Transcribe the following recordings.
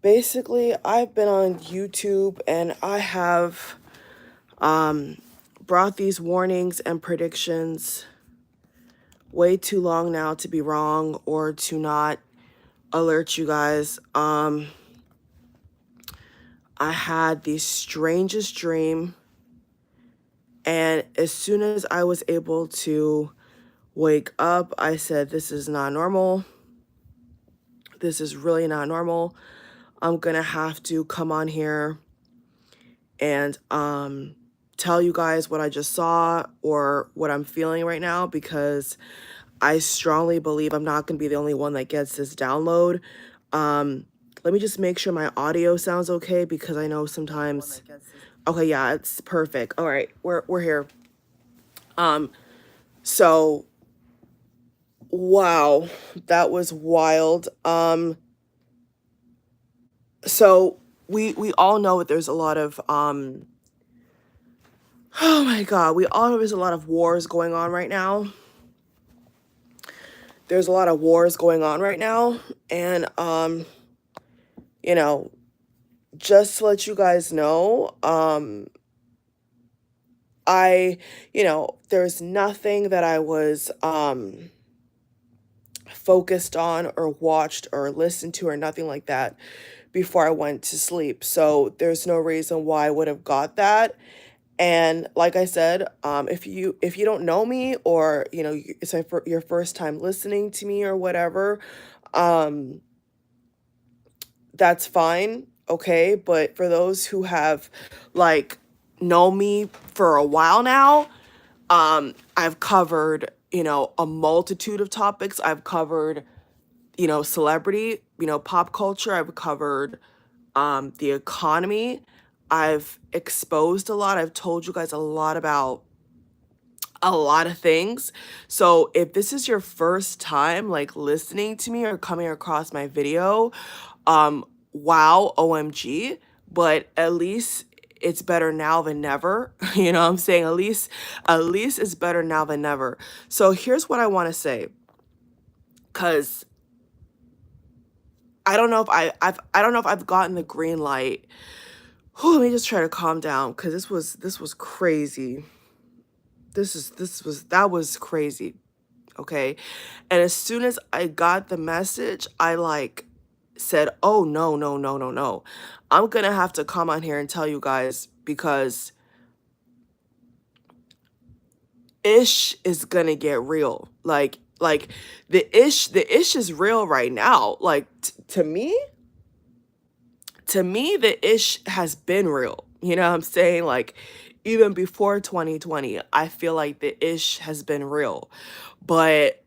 Basically, I've been on YouTube and I have brought these warnings and predictions way too long now to be wrong or to not alert you guys. I had the strangest dream, and as soon as I was able to wake up, I said, this is not normal. This is really not normal. I'm gonna have to come on here and tell you guys what I just saw or what I'm feeling right now, because I strongly believe I'm not going to be the only one that gets this download. Let me just make sure my audio sounds okay, because I know sometimes. Okay, yeah, it's perfect. All right, we're here. So wow, that was wild. So we all know that there's a lot of oh my God, we all know there's a lot of wars going on right now. There's a lot of wars going on right now, and you know, just to let you guys know, there's nothing that I was focused on or watched or listened to or nothing like that before I went to sleep. So there's no reason why I would have got that. And like I said, if you don't know me, or it's your first time listening to me or whatever, that's fine, okay? But for those who have like known me for a while now, I've covered a multitude of topics. I've covered celebrity, pop culture. I've covered the economy. I've exposed a lot. I've told you guys a lot about a lot of things. So if this is your first time like listening to me or coming across my video, wow, OMG, but at least it's better now than never. You know what I'm saying? At least it's better now than never. So here's what I want to say, cuz I don't know if I don't know if I've gotten the green light. Let me just try to calm down, cuz this was crazy. That was crazy. Okay? And as soon as I got the message, I like said, oh no, no, no, no, no. I'm gonna have to come on here and tell you guys, because ish is gonna get real. Like the ish is real right now. Like to me, the ish has been real. You know what I'm saying? Like even before 2020, I feel like the ish has been real. But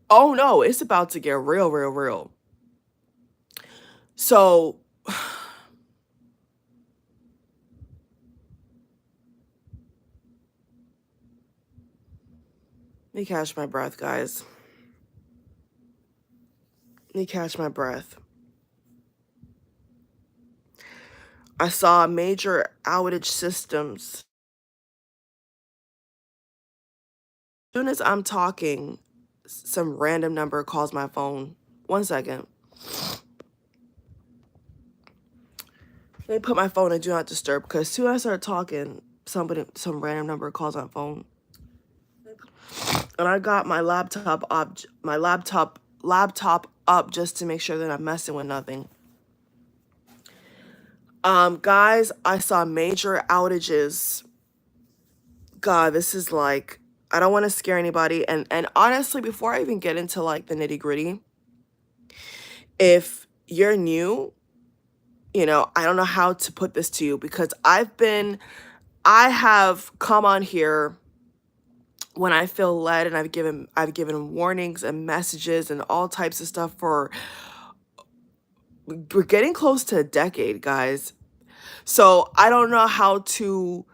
oh no, it's about to get real, real, real. So let me catch my breath, guys. Let me catch my breath. I saw major outage systems. As soon as I'm talking, some random number calls my phone. 1 second. Let me put my phone in do not disturb, because as soon as I start talking, some random number calls my phone. And I got my laptop up just to make sure that I'm messing with nothing. Guys, I saw major outages. God, this is like, I don't want to scare anybody. And honestly, before I even get into like the nitty gritty, if you're new, I don't know how to put this to you, because I have come on here when I feel led, and I've given warnings and messages and all types of stuff we're getting close to a decade, guys. So I don't know how to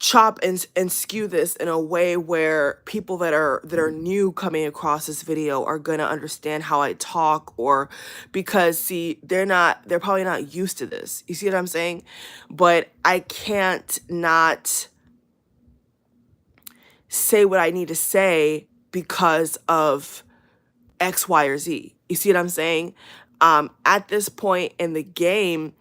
chop and skew this in a way where people that are new coming across this video are gonna understand how I talk, or because see, they're probably not used to this. You see what I'm saying? But I can't not say what I need to say because of X, Y, or Z. You see what I'm saying? At this point in the game,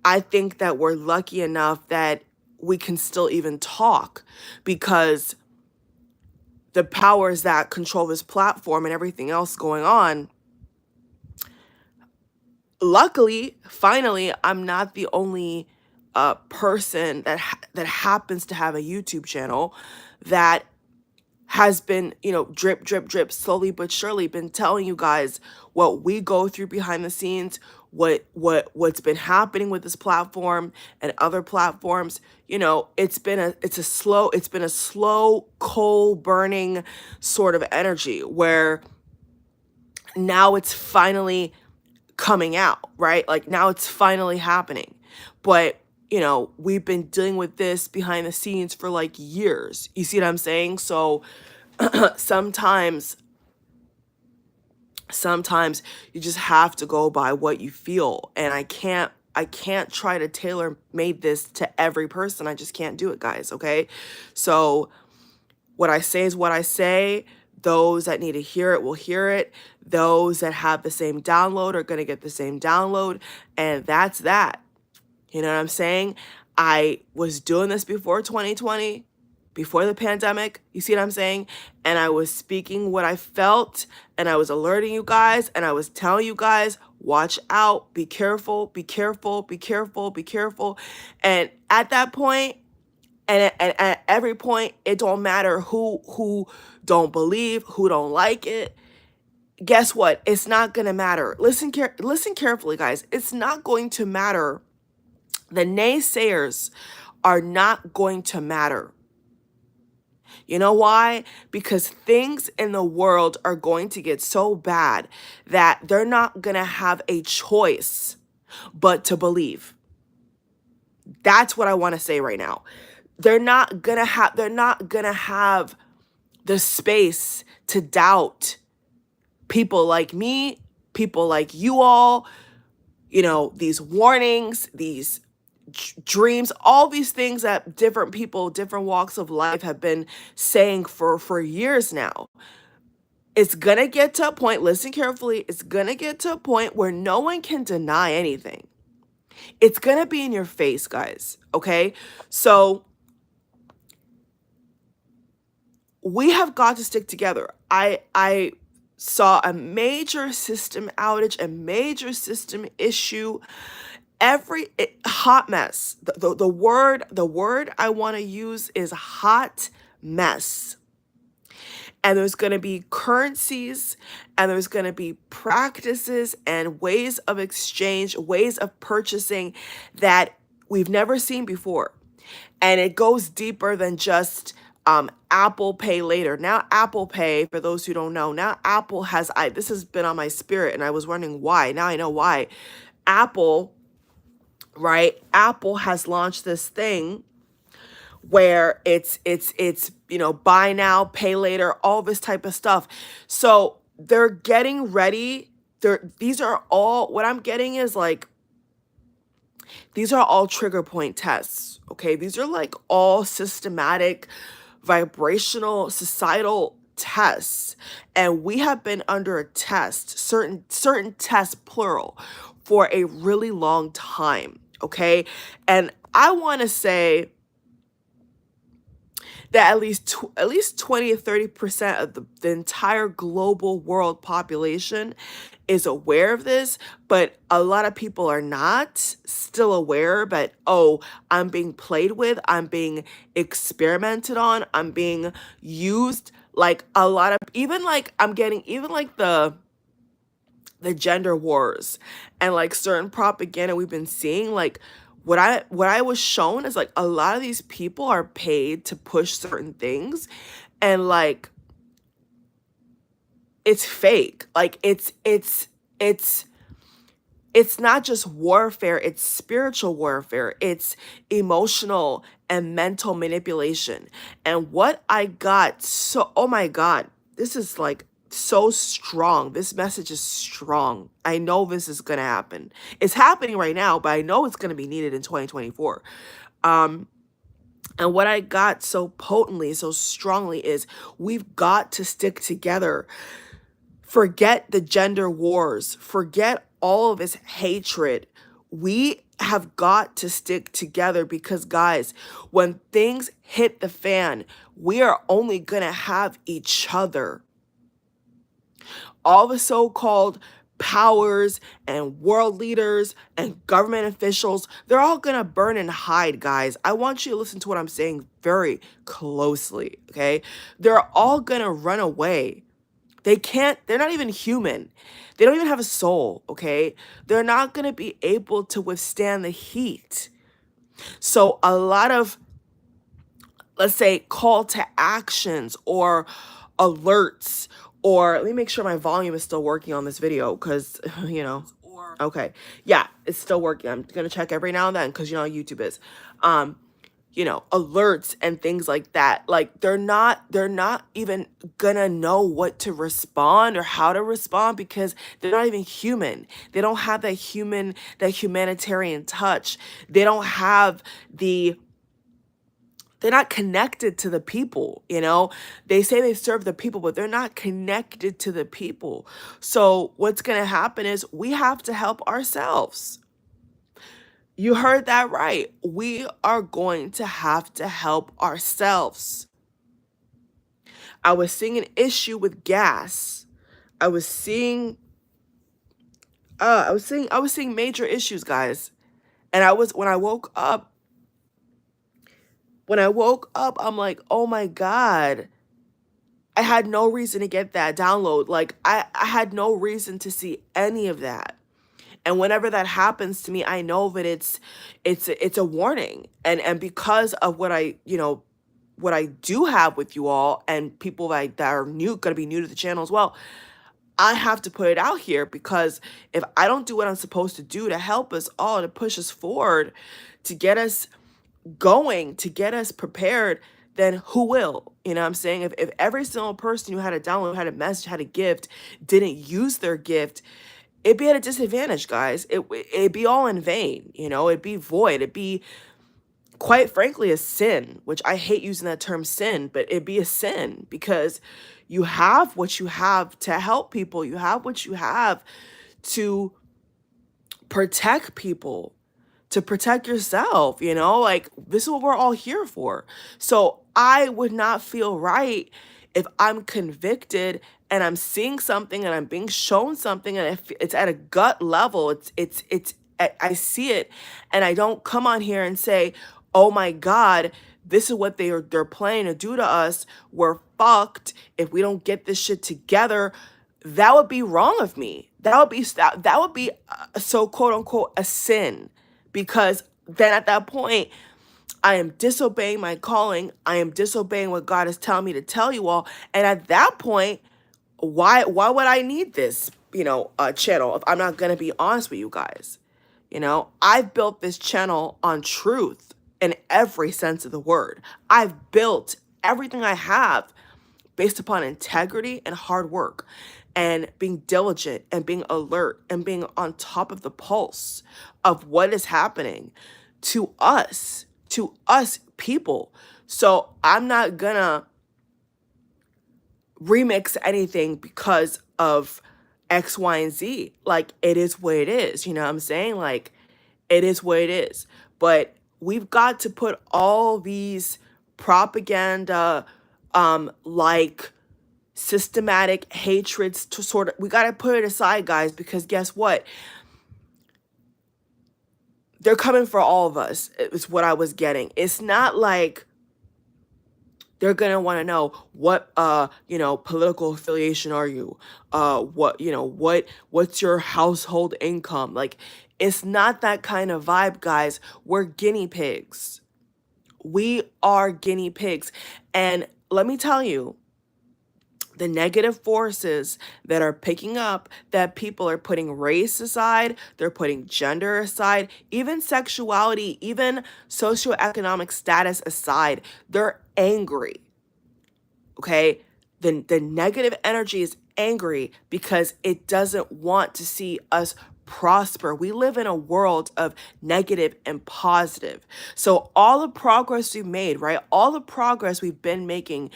I think that we're lucky enough that we can still even talk, because the powers that control this platform and everything else going on, luckily, finally, I'm not the only person that happens to have a YouTube channel that has been, drip, drip, drip, slowly but surely been telling you guys what we go through behind the scenes, what's been happening with this platform and other platforms. It's been a slow, coal burning sort of energy where now it's finally coming out, right? Like now it's finally happening. But we've been dealing with this behind the scenes for like years. You see what I'm saying? So sometimes you just have to go by what you feel. And I can't try to tailor made this to every person. I just can't do it, guys. Okay. So what I say is what I say. Those that need to hear it will hear it. Those that have the same download are going to get the same download. And that's that. You know what I'm saying? I was doing this before 2020, before the pandemic. You see what I'm saying? And I was speaking what I felt, and I was alerting you guys, and I was telling you guys, watch out, be careful, be careful, be careful, be careful. And at that point, and at every point, it don't matter who don't believe, who don't like it. Guess what? It's not going to matter. Listen carefully, guys. It's not going to matter. The naysayers are not going to matter. You know why? Because things in the world are going to get so bad that they're not going to have a choice but to believe. That's what I want to say right now. They're not going to have the space to doubt people like me, people like you all, these warnings, these dreams, all these things that different people, different walks of life have been saying for years now. It's going to get to a point, listen carefully, it's going to get to a point where no one can deny anything. It's going to be in your face, guys, okay? So we have got to stick together. I saw a major system outage, a major system issue, hot mess. The word I want to use is hot mess. And there's going to be currencies, and there's going to be practices and ways of exchange, ways of purchasing that we've never seen before. And it goes deeper than just Apple Pay later. Now Apple Pay, for those who don't know, now Apple this has been on my spirit, and I was wondering why. Now I know why. Apple has launched this thing where it's buy now, pay later, all this type of stuff. So they're getting ready. These are all, what I'm getting is like, these are all trigger point tests. Okay. These are like all systematic, vibrational, societal tests. And we have been under a test, certain tests, plural, for a really long time. Okay. And I want to say that at least 20 or 30% of the entire global world population is aware of this, but a lot of people are not still aware. But I'm being played with, I'm being experimented on, I'm being used. Like a lot of, even like I'm getting even like the gender wars and like certain propaganda we've been seeing, like what I was shown is like a lot of these people are paid to push certain things, and like it's fake. Like it's not just warfare, it's spiritual warfare. It's emotional and mental manipulation. And what I got, oh my God, this is like so strong. This message is strong. I know this is going to happen. It's happening right now, but I know it's going to be needed in 2024. And what I got so potently, so strongly is we've got to stick together. Forget the gender wars. Forget all of this hatred. We have got to stick together because, guys, when things hit the fan, we are only going to have each other. All the so-called powers and world leaders and government officials, they're all going to burn and hide, guys. I want you to listen to what I'm saying very closely, okay? They're all going to run away. They're not even human. They don't even have a soul, okay? They're not going to be able to withstand the heat. So a lot of, let's say, call to actions or alerts, or let me make sure my volume is still working on this video because, okay. Yeah, it's still working. I'm going to check every now and then because, how YouTube is. Alerts and things like that. Like they're not even gonna know what to respond or how to respond because they're not even human. They don't have that humanitarian touch. They don't have they're not connected to the people, They say they serve the people, but they're not connected to the people. So what's gonna happen is we have to help ourselves. You heard that right. We are going to have to help ourselves. I was seeing an issue with gas. I was seeing major issues, guys. And when I woke up, I'm like, oh my God. I had no reason to get that download. Like I had no reason to see any of that. And whenever that happens to me, I know that it's a warning. And because of what I do have with you all and people that are going to be new to the channel as well, I have to put it out here because if I don't do what I'm supposed to do to help us all, to push us forward, to get us going, to get us prepared, then who will? You know what I'm saying? If every single person who had a download, had a message, had a gift, didn't use their gift, it'd be at a disadvantage, guys. It'd be all in vain, it'd be void. It'd be, quite frankly, a sin, which I hate using that term sin, but it'd be a sin because you have what you have to help people. You have what you have to protect people, to protect yourself, like this is what we're all here for. So I would not feel right if I'm convicted and I'm seeing something and I'm being shown something and it's at a gut level, I see it and I don't come on here and say, oh my God, this is what they're planning to do to us. We're fucked if we don't get this shit together. That would be wrong of me. That would be so quote unquote a sin, because then at that point, I am disobeying my calling. I am disobeying what God is telling me to tell you all. And at that point, why would I need this, channel if I'm not going to be honest with you guys? I've built this channel on truth in every sense of the word. I've built everything I have based upon integrity and hard work and being diligent and being alert and being on top of the pulse of what is happening to us people. So I'm not gonna remix anything because of X, Y, and Z. Like, it is what it is. You know what I'm saying? Like, it is what it is. But we've got to put all these propaganda, like systematic hatreds to we got to put it aside, guys, because guess what? They're coming for all of us, is what I was getting. It's not like they're going to want to know what, political affiliation are you? What's your household income? Like, it's not that kind of vibe, guys. We're guinea pigs. We are guinea pigs. And let me tell you, the negative forces that are picking up, that people are putting race aside, they're putting gender aside, even sexuality, even socioeconomic status aside, they're angry. Okay? The negative energy is angry because it doesn't want to see us prosper. We live in a world of negative and positive. So all the progress we've made, right? All the progress we've been making,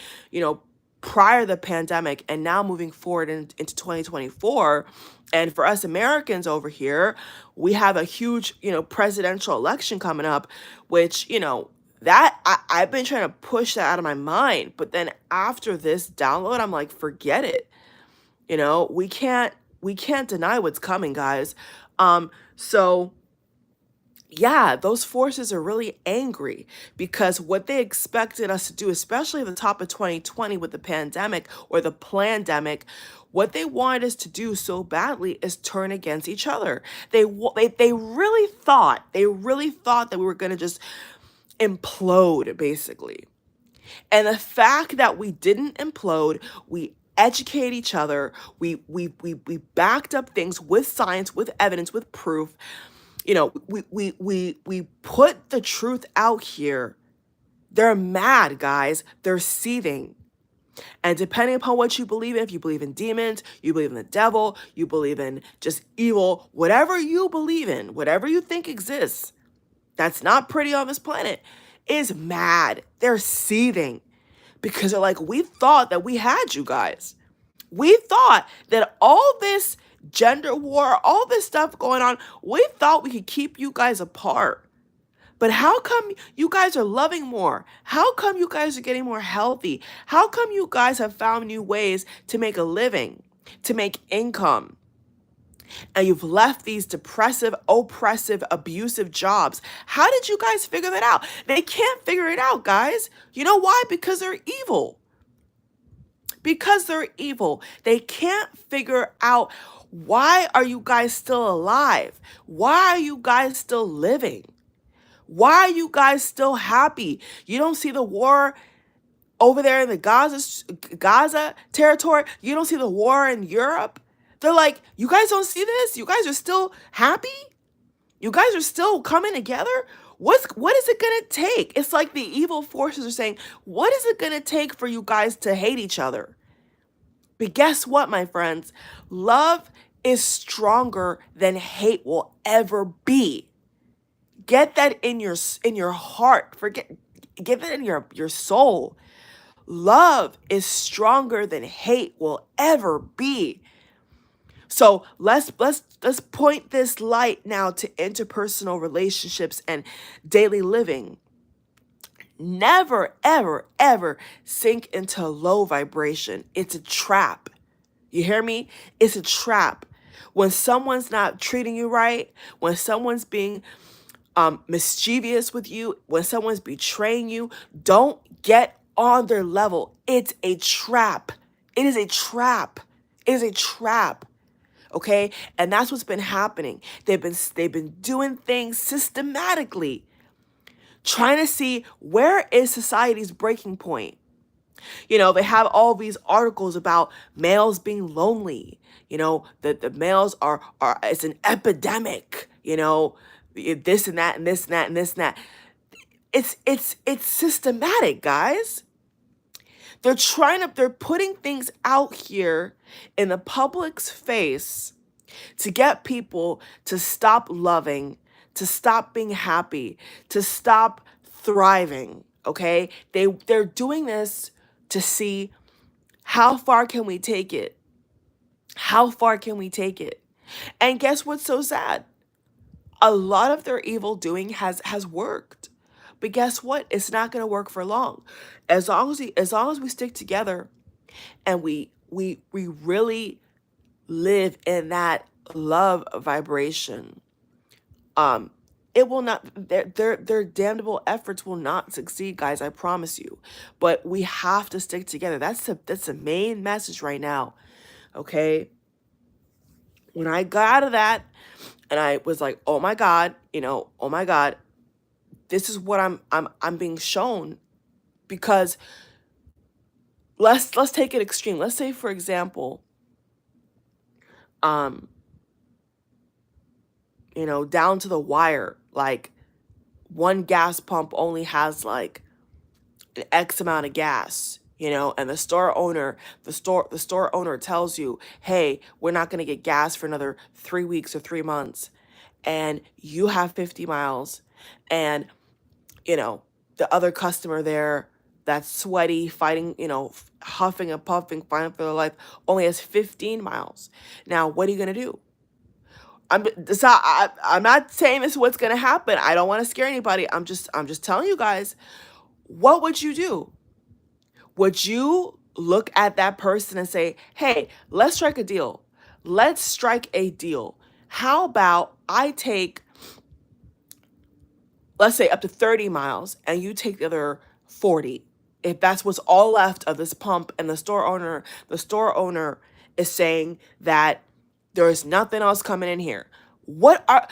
prior to the pandemic and now moving forward into 2024. And for us Americans over here, we have a huge, presidential election coming up, which, that I've been trying to push that out of my mind. But then after this download, I'm like, forget it. We can't deny what's coming, guys. So yeah, those forces are really angry because what they expected us to do, especially at the top of 2020 with the pandemic or the plandemic, what they wanted us to do so badly is turn against each other. They really thought that we were going to just implode, basically. And the fact that we didn't implode, we educate each other, we backed up things with science, with evidence, with proof. We put the truth out here. They're mad, guys. They're seething. And depending upon what you believe in, if you believe in demons, you believe in the devil, you believe in just evil, whatever you believe in, whatever you think exists, that's not pretty on this planet, is mad. They're seething because they're like, we thought that we had you guys. We thought that all this gender war, all this stuff going on, we thought we could keep you guys apart. But how come you guys are loving more? How come you guys are getting more healthy? How come you guys have found new ways to make a living, to make income? And you've left these depressive, oppressive, abusive jobs. How did you guys figure that out? They can't figure it out, guys. You know why? Because they're evil. Because they're evil. They can't figure out, why are you guys still alive? Why are you guys still living? Why are you guys still happy? You don't see the war over there in the Gaza territory? You don't see the war in Europe? They're like, you guys don't see this? You guys are still happy? You guys are still coming together? What is it going to take? It's like the evil forces are saying, what is it going to take for you guys to hate each other? But guess what, my friends? Love is stronger than hate will ever be. Get that in your heart. Get that in your soul. Love is stronger than hate will ever be. So let's point this light now to interpersonal relationships and daily living. Never, ever, ever sink into low vibration. It's a trap. You hear me? It's a trap. When someone's not treating you right, when someone's being mischievous with you, when someone's betraying you, don't get on their level. It's a trap. It is a trap. It is a trap. Okay? And that's what's been happening. They've been doing things systematically, trying to see where is society's breaking point. They have all these articles about males being lonely. That the males are it's an epidemic, this and that and this and that and this and that. It's systematic, guys. They're putting things out here in the public's face to get people to stop loving, to stop being happy, to stop thriving, okay? They're doing this to see how far can we take it? How far can we take it? And guess what's so sad? A lot of their evil doing has worked. But guess what? It's not going to work for long. As long as we stick together and we really live in that love vibration, it will not, their damnable efforts will not succeed, guys. I promise you. But we have to stick together. That's the main message right now. Okay? When I got out of that and I was like, oh my God, oh my God, this is what I'm being shown. Because let's take it extreme. Let's say, for example, down to the wire, like one gas pump only has like an X amount of gas, and the store owner tells you, hey, we're not going to get gas for another 3 weeks or 3 months. And you have 50 miles and, the other customer there that's sweaty, fighting, huffing and puffing, fighting for their life, only has 15 miles. Now, what are you going to do? I'm not saying this is what's going to happen. I don't want to scare anybody. I'm just telling you guys, what would you do? Would you look at that person and say, hey, let's strike a deal? Let's strike a deal. How about I take, let's say, up to 30 miles and you take the other 40? If that's what's all left of this pump, and the store owner is saying that there is nothing else coming in here. What are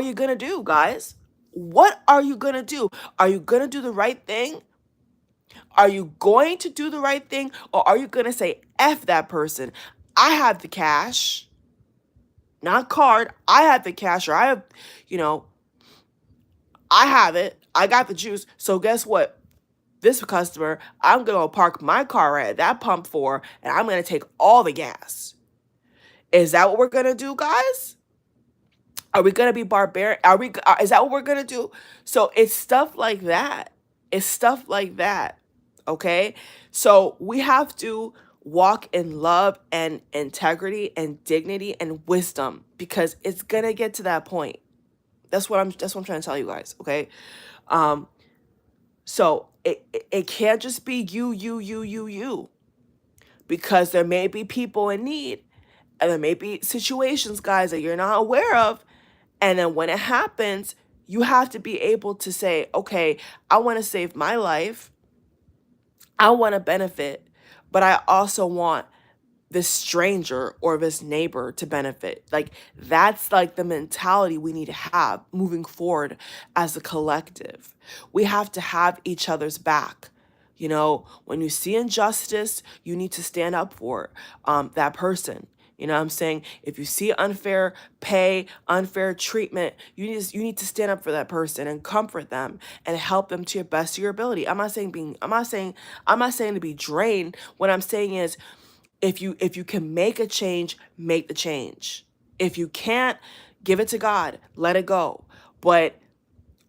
you going to do, guys? What are you going to do? Are you going to do the right thing? Are you going to do the right thing? Or are you going to say, F that person? I have the cash, not card. I have the cash, or I have, I have it. I got the juice. So guess what? This customer, I'm going to park my car right at that pump for, and I'm going to take all the gas. Is that what we're going to do, guys? Are we going to be barbaric? Is that what we're going to do? So it's stuff like that. It's stuff like that. Okay? So we have to walk in love and integrity and dignity and wisdom, because it's going to get to that point. That's what I'm trying to tell you guys, okay? So it can't just be you, because there may be people in need, and there may be situations, guys, that you're not aware of. And then when it happens, you have to be able to say, okay, I want to save my life. I want to benefit, but I also want this stranger or this neighbor to benefit. Like, that's like the mentality we need to have moving forward as a collective. We have to have each other's back. When you see injustice, you need to stand up for that person. You know what I'm saying? If you see unfair pay, unfair treatment, you need to stand up for that person and comfort them and help them to your best of your ability. I'm not saying to be drained. What I'm saying is, if you can make a change, make the change. If you can't, give it to God, let it go. But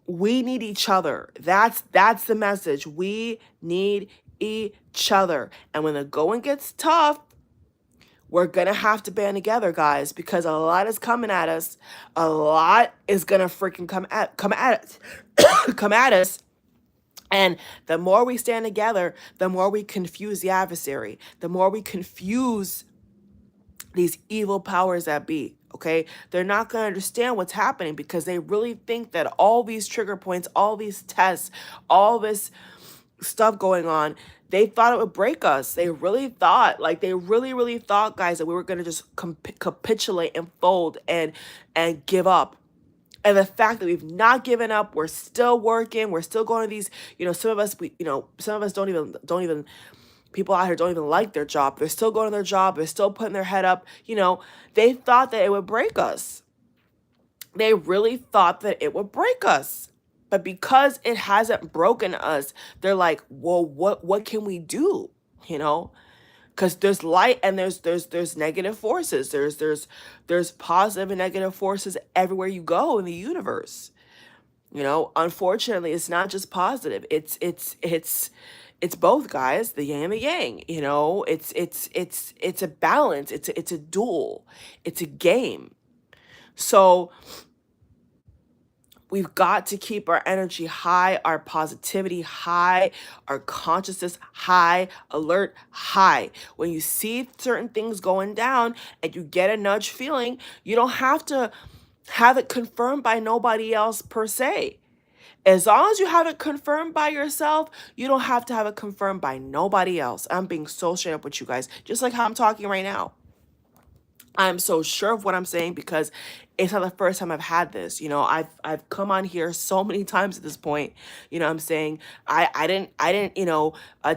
we need each other. That's the message. We need each other. And when the going gets tough, we're going to have to band together, guys, because a lot is coming at us. A lot is going to freaking come at us. come at us. And the more we stand together, the more we confuse the adversary, the more we confuse these evil powers that be, okay? They're not going to understand what's happening, because they really think that all these trigger points, all these tests, all this stuff going on, they thought it would break us. They really thought, really thought, guys, that we were going to just capitulate and fold and give up. And the fact that we've not given up, we're still working, we're still going to these, some of us don't even, people out here don't even like their job. They're still going to their job. They're still putting their head up. They thought that it would break us. They really thought that it would break us. But because it hasn't broken us, they're like, well, what can we do? Because there's light and there's negative forces. There's positive and negative forces everywhere you go in the universe. Unfortunately, it's not just positive. It's both, guys, the yin and the yang. It's a balance. It's a duel. It's a game. So we've got to keep our energy high, our positivity high, our consciousness high, alert high. When you see certain things going down and you get a nudge feeling, you don't have to have it confirmed by nobody else per se. As long as you have it confirmed by yourself, you don't have to have it confirmed by nobody else. I'm being so straight up with you guys, just like how I'm talking right now. I'm so sure of what I'm saying, because it's not the first time I've had this. I've come on here so many times at this point. I'm saying I didn't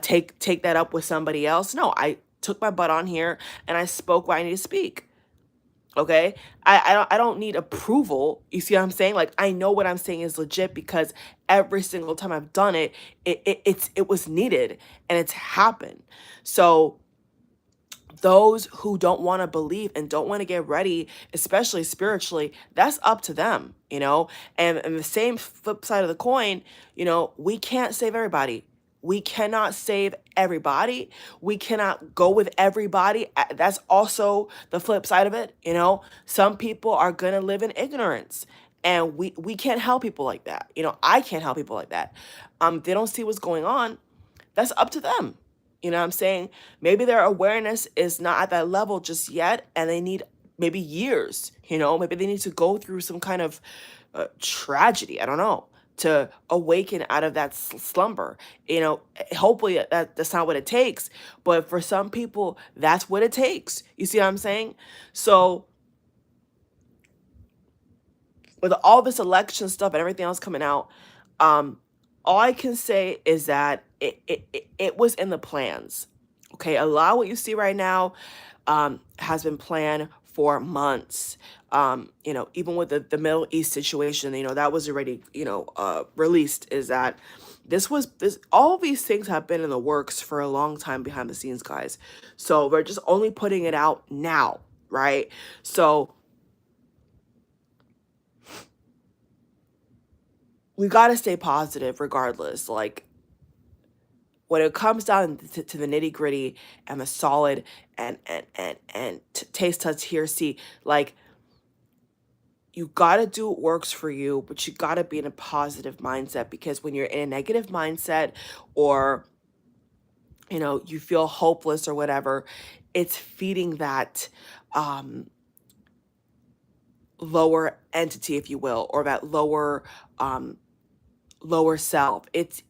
take that up with somebody else. No, I took my butt on here and I spoke what I need to speak. Okay, I don't need approval. You see what I'm saying? Like, I know what I'm saying is legit, because every single time I've done it, it was needed and it's happened. So those who don't want to believe and don't want to get ready, especially spiritually, that's up to them, And the same flip side of the coin, we can't save everybody. We cannot save everybody. We cannot go with everybody. That's also the flip side of it. Some people are going to live in ignorance, and we can't help people like that. I can't help people like that. They don't see what's going on. That's up to them. You know what I'm saying? Maybe their awareness is not at that level just yet, and they need maybe years. Maybe they need to go through some kind of tragedy. I don't know, to awaken out of that slumber. Hopefully that's not what it takes. But for some people, that's what it takes. You see what I'm saying? So with all this election stuff and everything else coming out, all I can say is that it was in the plans. Okay, a lot of what you see right now has been planned for months. Even with the Middle East situation, that was already, released, is that all of these things have been in the works for a long time behind the scenes, guys. So we're just only putting it out now, right? So we got to stay positive regardless. Like, when it comes down to the nitty gritty and the solid and taste, touch, hear, see, like, you got to do what works for you, but you got to be in a positive mindset, because when you're in a negative mindset, or, you feel hopeless or whatever, it's feeding that lower entity, if you will, or that lower self. It's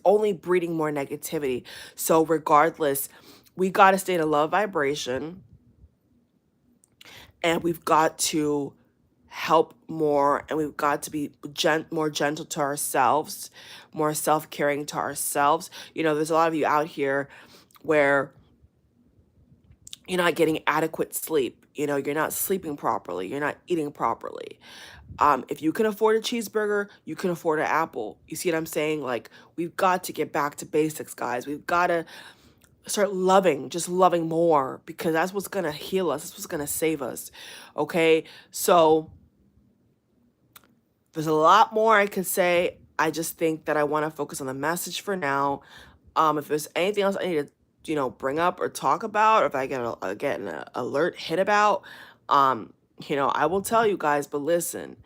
only breeding more negativity. So regardless, we got to stay in a love vibration, and we've got to help more, and we've got to be more gentle to ourselves, more self-caring to ourselves. There's a lot of you out here where you're not getting adequate sleep. You're not sleeping properly. You're not eating properly. If you can afford a cheeseburger, you can afford an apple. You see what I'm saying? Like, we've got to get back to basics, guys. We've got to start just loving more, because that's what's going to heal us. That's what's going to save us. Okay? So there's a lot more I could say. I just think that I want to focus on the message for now. If there's anything else I need to, bring up or talk about, or if I get an alert hit about, I will tell you guys. But listen,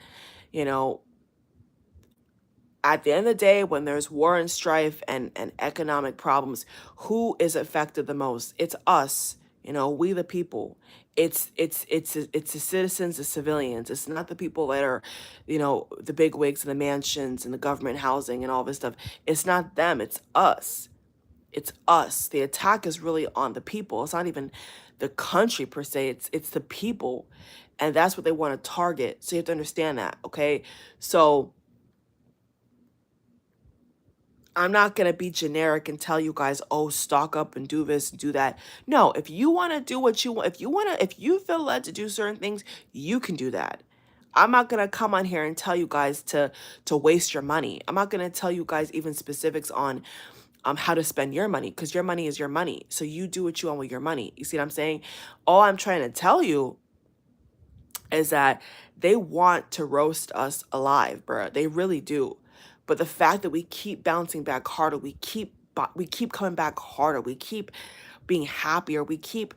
at the end of the day, when there's war and strife and economic problems, who is affected the most? It's us, we the people. It's the citizens, the civilians. It's not the people that are, the big wigs and the mansions and the government housing and all this stuff. It's not them, it's us. It's us. The attack is really on the people. It's not even the country per se. It's the people. And that's what they want to target. So you have to understand that, okay? So I'm not going to be generic and tell you guys, oh, stock up and do this and do that. No, if you want to do what you want, if you feel led to do certain things, you can do that. I'm not going to come on here and tell you guys to waste your money. I'm not going to tell you guys even specifics on how to spend your money, because your money is your money. So you do what you want with your money. You see what I'm saying? All I'm trying to tell you is that they want to roast us alive, bruh. They really do. But the fact that we keep bouncing back harder, we keep coming back harder, we keep being happier, we keep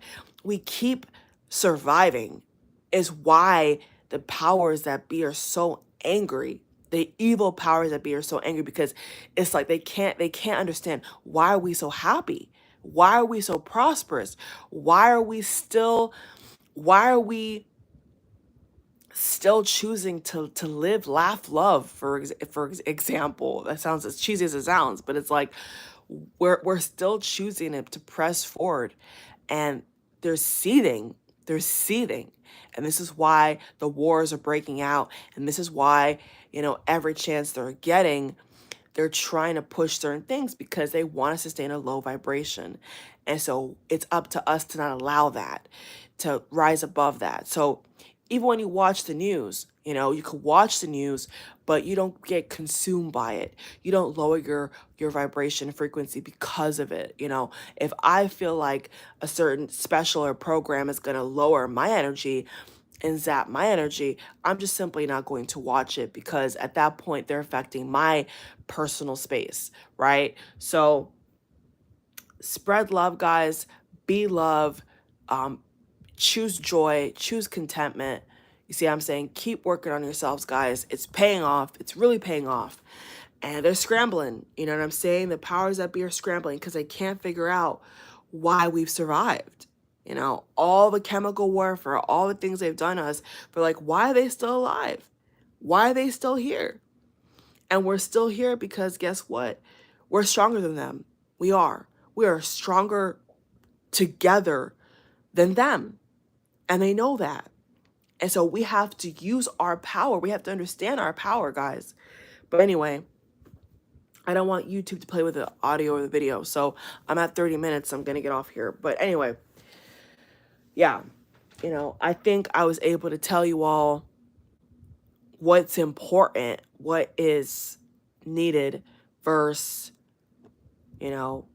surviving, is why the powers that be are so angry. The evil powers that be are so angry, because it's like they can't understand, why are we so happy? Why are we so prosperous? Why are we still choosing to live, laugh, love, for example? That sounds as cheesy as it sounds, but it's like we're still choosing it to press forward, and they're seething. And this is why the wars are breaking out, and this is why, every chance they're getting, they're trying to push certain things, because they want us to stay in a low vibration. And so it's up to us to not allow that, to rise above that. So even when you watch the news, you could watch the news, but you don't get consumed by it. You don't lower your vibration frequency because of it. If I feel like a certain special or program is going to lower my energy, and zap my energy, I'm just simply not going to watch it, because at that point they're affecting my personal space, right? So spread love, guys. Be love. Um, choose joy. Choose contentment. You see what I'm saying? Keep working on yourselves, guys. It's paying off. It's really paying off. And they're scrambling. You know what I'm saying? The powers that be are scrambling because they can't figure out why we've survived. You know, all the chemical warfare, all the things they've done to us, for like, why are they still alive? Why are they still here? And we're still here because guess what? We're stronger than them. We are. We are stronger together than them. And they know that. And so we have to use our power. We have to understand our power, guys. But anyway, I don't want YouTube to play with the audio or the video. So I'm at 30 minutes. I'm going to get off here. But anyway, yeah, you know, I think I was able to tell you all what's important, what is needed versus, you know,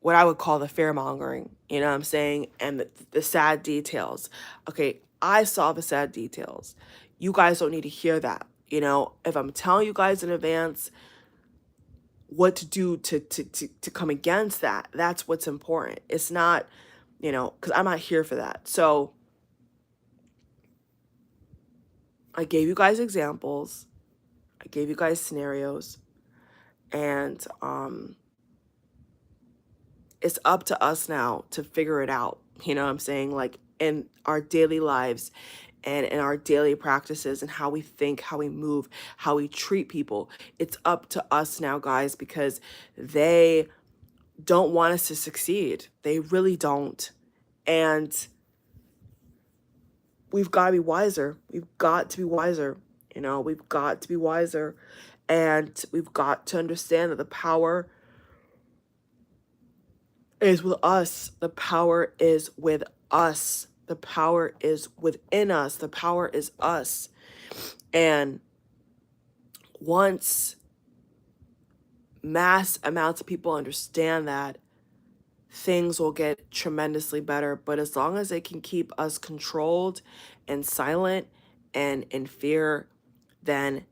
what I would call the fear mongering, you know what I'm saying? And the sad details. Okay, I saw the sad details. You guys don't need to hear that. You know, if I'm telling you guys in advance what to do to come against that, that's what's important. It's not, you know, because I'm not here for that. So I gave you guys examples. I gave you guys scenarios. And it's up to us now to figure it out. You know what I'm saying? Like in our daily lives and in our daily practices and how we think, how we move, how we treat people. It's up to us now, guys, because they don't want us to succeed. They really don't. And we've got to be wiser. We've got to be wiser. You know, we've got to be wiser. And we've got to understand that the power is with us. The power is with us. The power is within us. The power is us. And once mass amounts of people understand that, things will get tremendously better. But as long as they can keep us controlled and silent and in fear, then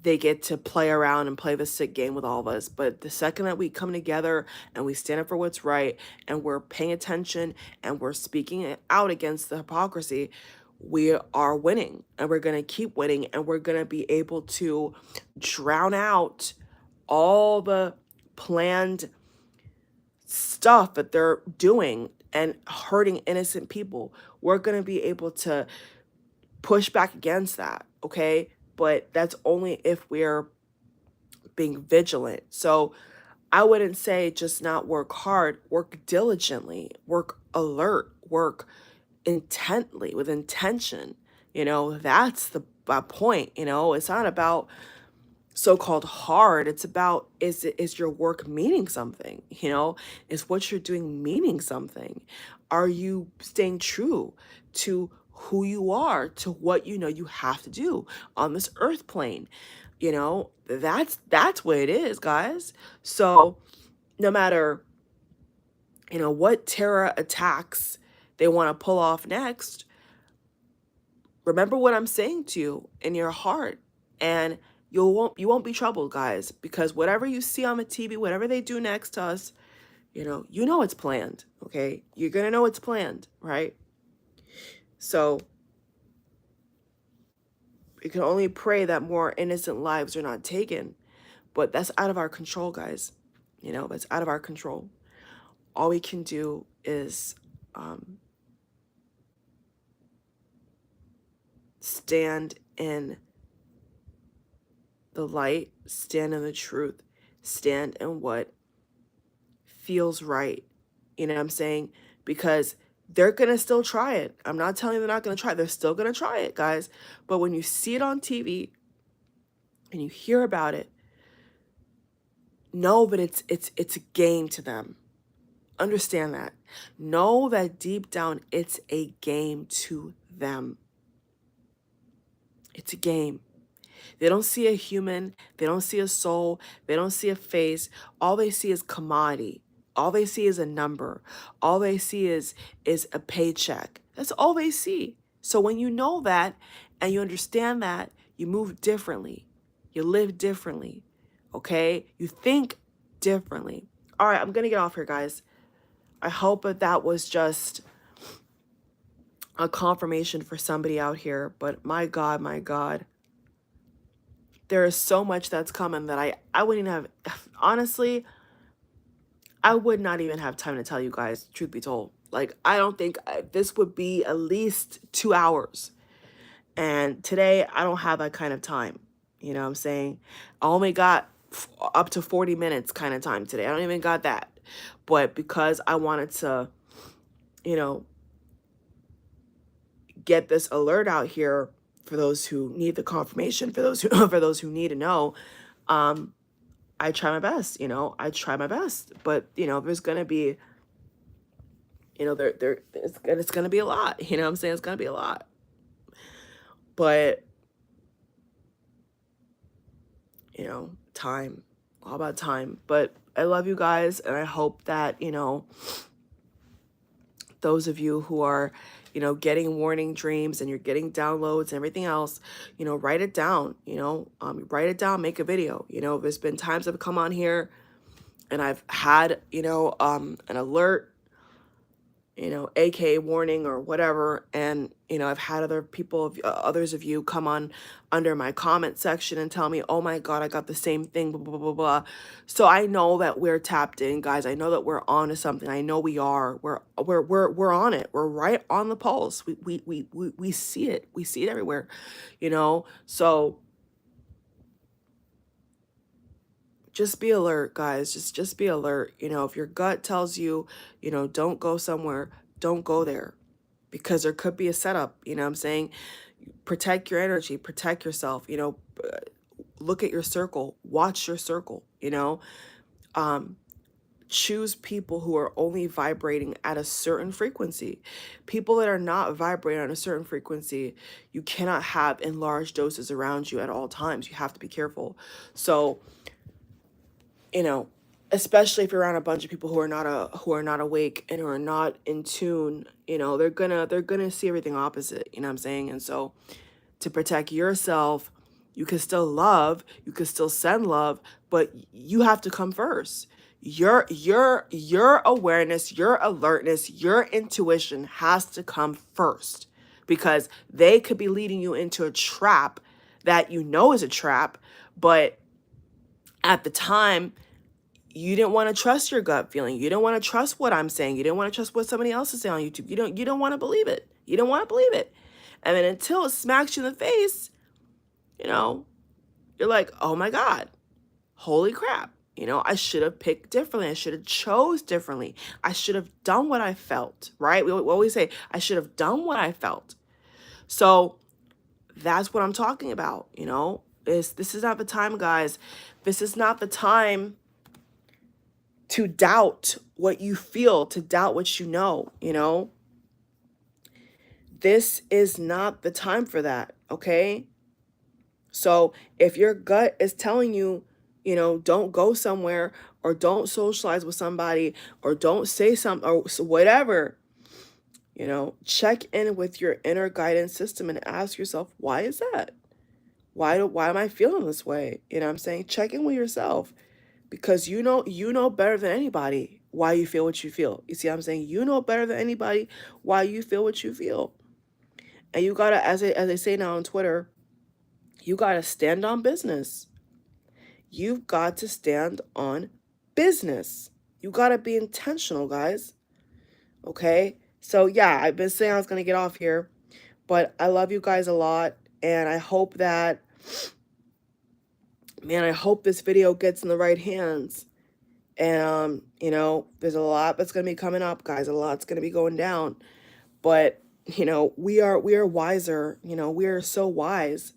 they get to play around and play the sick game with all of us. But the second that we come together and we stand up for what's right and we're paying attention and we're speaking out against the hypocrisy, we are winning, and we're going to keep winning, and we're going to be able to drown out all the planned stuff that they're doing and hurting innocent people. We're going to be able to push back against that, okay? But that's only if we're being vigilant. So I wouldn't say just not work hard, work diligently, work alert, work intently, with intention. You know, that's the point. You know, it's not about so-called hard. It's about, is your work meaning something? You know, is what you're doing meaning something? Are you staying true to who you are, to what you know you have to do on this earth plane? You know, that's what it is, guys. So no matter, you know, what terror attacks they want to pull off next, remember what I'm saying to you in your heart, and you won't be troubled, guys, because whatever you see on the TV, whatever they do next to us, you know it's planned, okay? You're going to know it's planned, right? So we can only pray that more innocent lives are not taken, but that's out of our control, guys. You know, that's out of our control. All we can do is stand in the light, stand in the truth, stand in what feels right. You know what I'm saying? Because they're going to still try it. I'm not telling you they're not going to try it. They're still going to try it, guys. But when you see it on TV and you hear about it, know that it's a game to them. Understand that. Know that deep down it's a game to them. It's a game. They don't see a human. They don't see a soul. They don't see a face. All they see is commodity. All they see is a number. All they see is a paycheck. That's all they see. So when you know that and you understand that, you move differently. You live differently. Okay? You think differently. All right, I'm going to get off here, guys. I hope that was just a confirmation for somebody out here. But my God, there is so much that's coming that I wouldn't even have, honestly, I would not even have time to tell you guys, truth be told. Like, I don't think this would be at least 2 hours. And today, I don't have that kind of time. You know what I'm saying? I only got up to 40 minutes kind of time today. I don't even got that. But because I wanted to, you know, get this alert out here for those who need the confirmation, for those who for those who need to know, I try my best, I try my best. But, there's going to be, it's going to be a lot, you know what I'm saying? It's going to be a lot. But, time, all about time. But I love you guys. And I hope that, those of you who are, getting warning dreams and you're getting downloads and everything else, write it down, write it down, make a video. There's been times I've come on here and I've had, an alert, aka warning or whatever. And, I've had others of you come on under my comment section and tell me, oh my God, I got the same thing, blah, blah, blah, blah. So I know that we're tapped in, guys. I know that we're on to something. I know we are. We're on it. We're right on the pulse. We see it. We see it everywhere, so just be alert, guys. Just be alert. If your gut tells you, don't go somewhere, don't go there, because there could be a setup. You know what I'm saying? Protect your energy, protect yourself, look at your circle, watch your circle, choose people who are only vibrating at a certain frequency. People that are not vibrating at a certain frequency, you cannot have in large doses around you at all times. You have to be careful. So, especially if you're around a bunch of people who are not awake and who are not in tune, they're gonna see everything opposite, you know what I'm saying? And so to protect yourself, you can still love, you can still send love, but you have to come first. Your awareness, your alertness, your intuition has to come first, because they could be leading you into a trap that is a trap, but at the time, you didn't want to trust your gut feeling. You didn't want to trust what I'm saying. You didn't want to trust what somebody else is saying on YouTube. You don't want to believe it. You don't want to believe it. And then until it smacks you in the face, you're like, oh my God, holy crap. I should have picked differently. I should have chose differently. I should have done what I felt, right? We always say, I should have done what I felt. So that's what I'm talking about, This is not the time, guys. This is not the time to doubt what you feel, to doubt what you know. This is not the time for that, okay? So if your gut is telling you, don't go somewhere, or don't socialize with somebody, or don't say something, or whatever, check in with your inner guidance system and ask yourself, why is that? Why am I feeling this way? You know what I'm saying? Check in with yourself. Because you know better than anybody why you feel what you feel. You see what I'm saying? You know better than anybody why you feel what you feel. And you gotta, as they say now on Twitter, you gotta stand on business. You've got to stand on business. You gotta be intentional, guys. Okay? So yeah, I've been saying I was gonna get off here, but I love you guys a lot, and I hope that, man, I hope this video gets in the right hands. And, there's a lot that's going to be coming up, guys. A lot's going to be going down. But, we are wiser. We are so wise.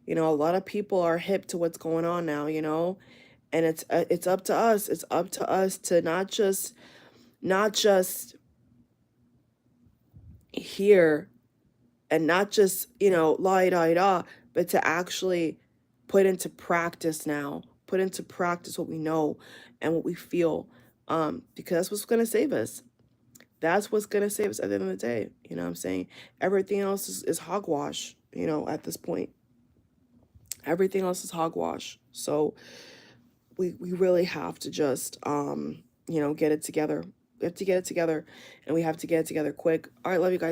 A lot of people are hip to what's going on now, and it's up to us. It's up to us to not just hear and not just, la-da-da, but to actually put into practice now. Put into practice what we know and what we feel, because that's what's going to save us. That's what's going to save us at the end of the day. You know what I'm saying? Everything else is hogwash, you know, at this point. Everything else is hogwash. So we really have to just, you know, get it together. We have to get it together, and we have to get it together quick. All right, love you guys.